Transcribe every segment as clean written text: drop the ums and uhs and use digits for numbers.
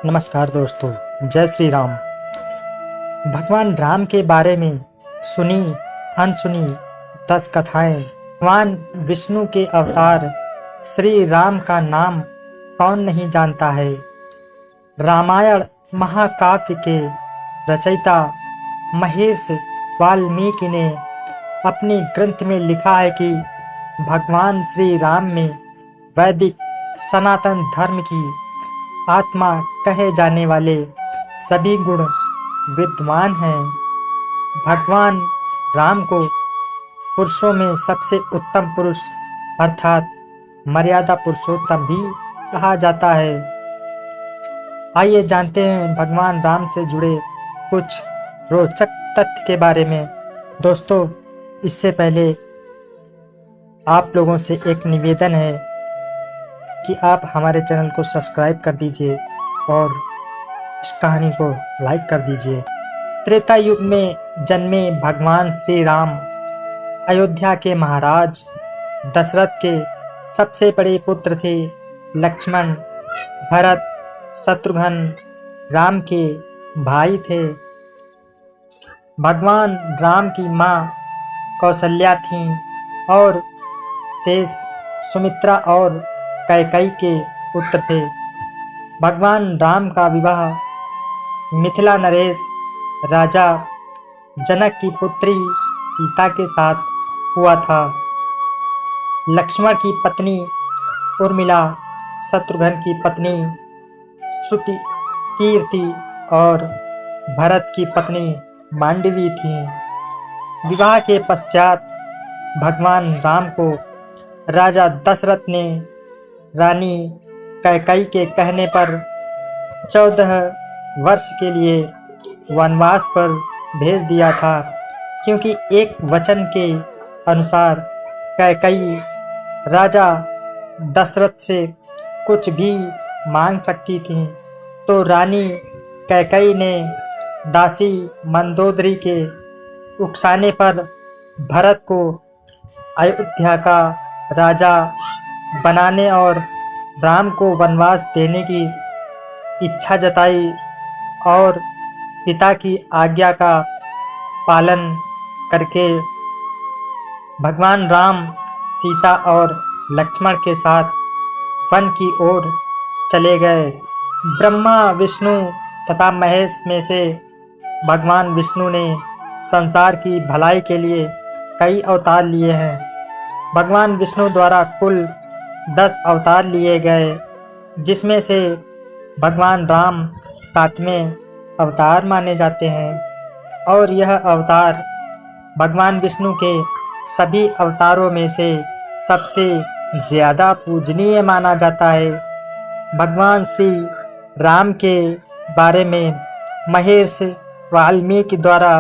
नमस्कार दोस्तों, जय श्री राम। भगवान राम के बारे में सुनी अनसुनी 10 कथाएं। भगवान विष्णु के अवतार श्री राम का नाम कौन नहीं जानता है। रामायण महाकाव्य के रचयिता महर्षि वाल्मीकि ने अपने ग्रंथ में लिखा है कि भगवान श्री राम में वैदिक सनातन धर्म की आत्मा कहे जाने वाले सभी गुण विद्यमान हैं। भगवान राम को पुरुषों में सबसे उत्तम पुरुष अर्थात मर्यादा पुरुषोत्तम भी कहा जाता है। आइए जानते हैं भगवान राम से जुड़े कुछ रोचक तथ्य के बारे में। दोस्तों, इससे पहले आप लोगों से एक निवेदन है कि आप हमारे चैनल को सब्सक्राइब कर दीजिए और इस कहानी को लाइक कर दीजिए। त्रेता युग में जन्मे भगवान श्री राम अयोध्या के महाराज दशरथ के सबसे बड़े पुत्र थे। लक्ष्मण, भरत, शत्रुघ्न राम के भाई थे। भगवान राम की माँ कौशल्या थीं और शेष सुमित्रा और कैकेयी के पुत्र थे। भगवान राम का विवाह मिथिला नरेश राजा जनक की पुत्री सीता के साथ हुआ था। लक्ष्मण की पत्नी उर्मिला, शत्रुघ्न की पत्नी श्रुति कीर्ति और भरत की पत्नी मांडवी थी। विवाह के पश्चात भगवान राम को राजा दशरथ ने रानी कैकेयी के कहने पर 14 वर्ष के लिए वनवास पर भेज दिया था, क्योंकि एक वचन के अनुसार कैकेयी राजा दशरथ से कुछ भी मांग सकती थी। तो रानी कैकेयी ने दासी मंदोदरी के उकसाने पर भरत को अयोध्या का राजा बनाने और राम को वनवास देने की इच्छा जताई और पिता की आज्ञा का पालन करके भगवान राम सीता और लक्ष्मण के साथ वन की ओर चले गए। ब्रह्मा, विष्णु तथा महेश में से भगवान विष्णु ने संसार की भलाई के लिए कई अवतार लिए हैं। भगवान विष्णु द्वारा कुल 10 अवतार लिए गए, जिसमें से भगवान राम 7वें अवतार माने जाते हैं और यह अवतार भगवान विष्णु के सभी अवतारों में से सबसे ज़्यादा पूजनीय माना जाता है। भगवान श्री राम के बारे में महर्षि वाल्मीकि द्वारा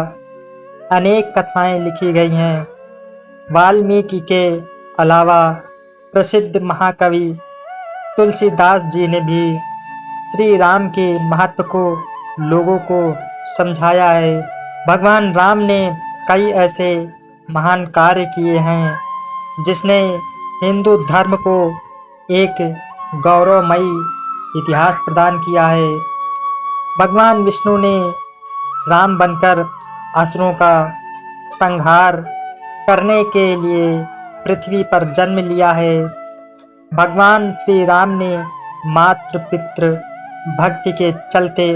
अनेक कथाएं लिखी गई हैं। वाल्मीकि के अलावा प्रसिद्ध महाकवि तुलसीदास जी ने भी श्री राम के महत्व को लोगों को समझाया है। भगवान राम ने कई ऐसे महान कार्य किए हैं जिसने हिंदू धर्म को एक गौरवमयी इतिहास प्रदान किया है। भगवान विष्णु ने राम बनकर असुरों का संहार करने के लिए पृथ्वी पर जन्म लिया है। भगवान श्री राम ने मातृ पितृ भक्ति के चलते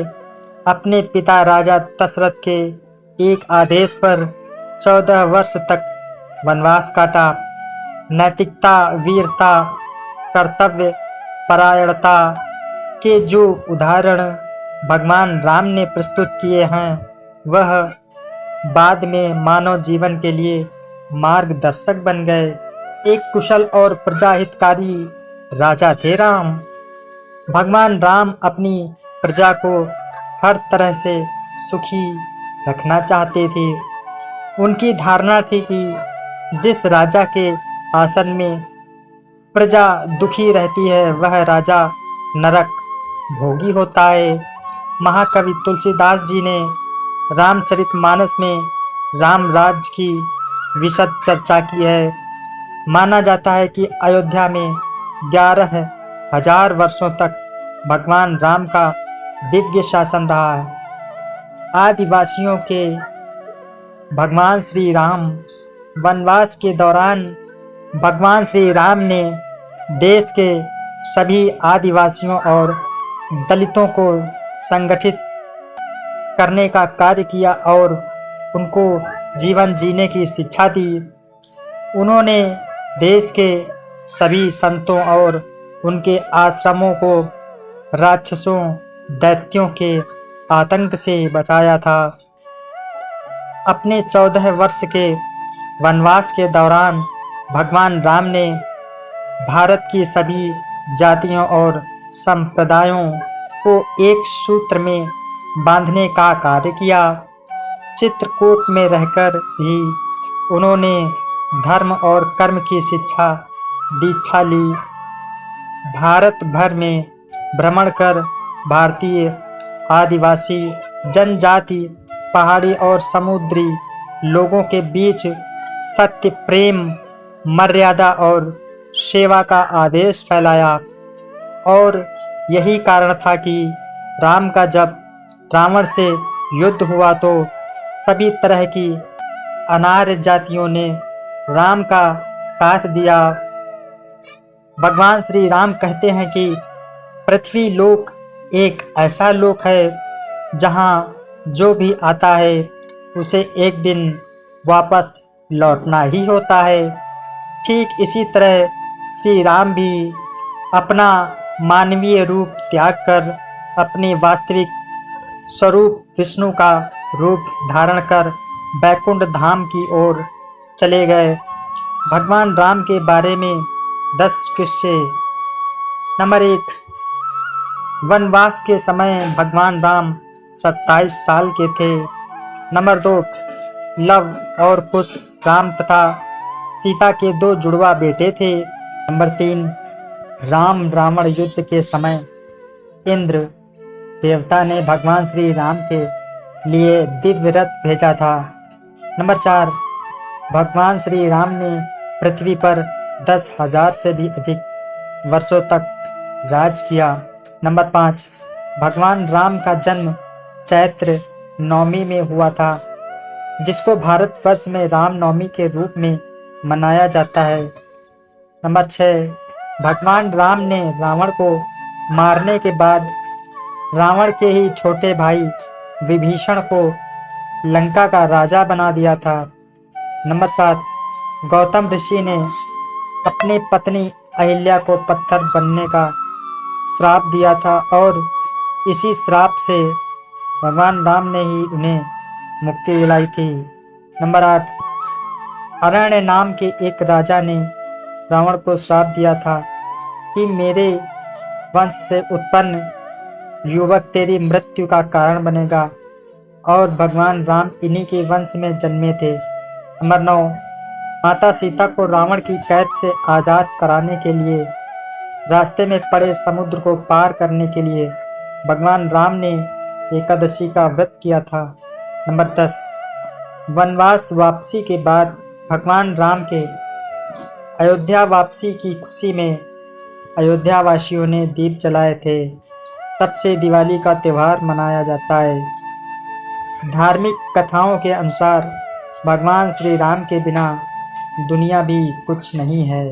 अपने पिता राजा दशरथ के एक आदेश पर 14 वर्ष तक वनवास काटा। नैतिकता, वीरता, कर्तव्य परायणता के जो उदाहरण भगवान राम ने प्रस्तुत किए हैं, वह बाद में मानव जीवन के लिए मार्गदर्शक बन गए। एक कुशल और प्रजाहितकारी राजा थे राम। भगवान राम अपनी प्रजा को हर तरह से सुखी रखना चाहते थे। उनकी धारणा थी कि जिस राजा के आसन में प्रजा दुखी रहती है, वह राजा नरक भोगी होता है। महाकवि तुलसीदास जी ने रामचरितमानस में राम राज्य की विशद चर्चा की है। माना जाता है कि अयोध्या में 11,000 वर्षों तक भगवान राम का दिव्य शासन रहा है। आदिवासियों के भगवान श्री राम वनवास के दौरान भगवान श्री राम ने देश के सभी आदिवासियों और दलितों को संगठित करने का कार्य किया और उनको जीवन जीने की शिक्षा दी। उन्होंने देश के सभी संतों और उनके आश्रमों को राक्षसों दैत्यों के आतंक से बचाया था। अपने 14 वर्ष के वनवास के दौरान भगवान राम ने भारत की सभी जातियों और संप्रदायों को एक सूत्र में बांधने का कार्य किया। चित्रकूट में रहकर भी उन्होंने धर्म और कर्म की दीक्षा ली। भारत भर में भ्रमण कर भारतीय आदिवासी जनजाति पहाड़ी और समुद्री लोगों के बीच सत्य, प्रेम, मर्यादा और सेवा का आदेश फैलाया। और यही कारण था कि राम का जब रावण से युद्ध हुआ तो सभी तरह की अनार्य जातियों ने राम का साथ दिया। भगवान श्री राम कहते हैं कि पृथ्वी लोक एक ऐसा लोक है जहाँ जो भी आता है उसे एक दिन वापस लौटना ही होता है। ठीक इसी तरह श्री राम भी अपना मानवीय रूप त्याग कर अपने वास्तविक स्वरूप विष्णु का रूप धारण कर बैकुंठ धाम की ओर चले गए। भगवान राम के बारे में 10 किस्से। नंबर 1, वनवास के समय भगवान राम 27 साल के थे। नंबर 2, लव और कुश राम तथा सीता के 2 जुड़वा बेटे थे। नंबर 3, राम रावण युद्ध के समय इंद्र देवता ने भगवान श्री राम के लिए दिव्य रथ भेजा था। नंबर 4, भगवान श्री राम ने पृथ्वी पर 10,000 से भी अधिक वर्षों तक राज किया। नंबर 5, भगवान राम का जन्म चैत्र नवमी में हुआ था, जिसको भारतवर्ष में राम नवमी के रूप में मनाया जाता है। नंबर 6, भगवान राम ने रावण को मारने के बाद रावण के ही छोटे भाई विभीषण को लंका का राजा बना दिया था। नंबर 7, गौतम ऋषि ने अपनी पत्नी अहिल्या को पत्थर बनने का श्राप दिया था और इसी श्राप से भगवान राम ने ही उन्हें मुक्ति दिलाई थी। नंबर 8, अरण्य नाम के एक राजा ने रावण को श्राप दिया था कि मेरे वंश से उत्पन्न युवक तेरी मृत्यु का कारण बनेगा, और भगवान राम इन्हीं के वंश में जन्मे थे। नंबर 9, माता सीता को रावण की कैद से आज़ाद कराने के लिए रास्ते में पड़े समुद्र को पार करने के लिए भगवान राम ने एकादशी का व्रत किया था। नंबर 10, वनवास वापसी के बाद भगवान राम के अयोध्या वापसी की खुशी में अयोध्या वासियों ने दीप जलाए थे। तब से दिवाली का त्यौहार मनाया जाता है। धार्मिक कथाओं के अनुसार भगवान श्री राम के बिना दुनिया भी कुछ नहीं है।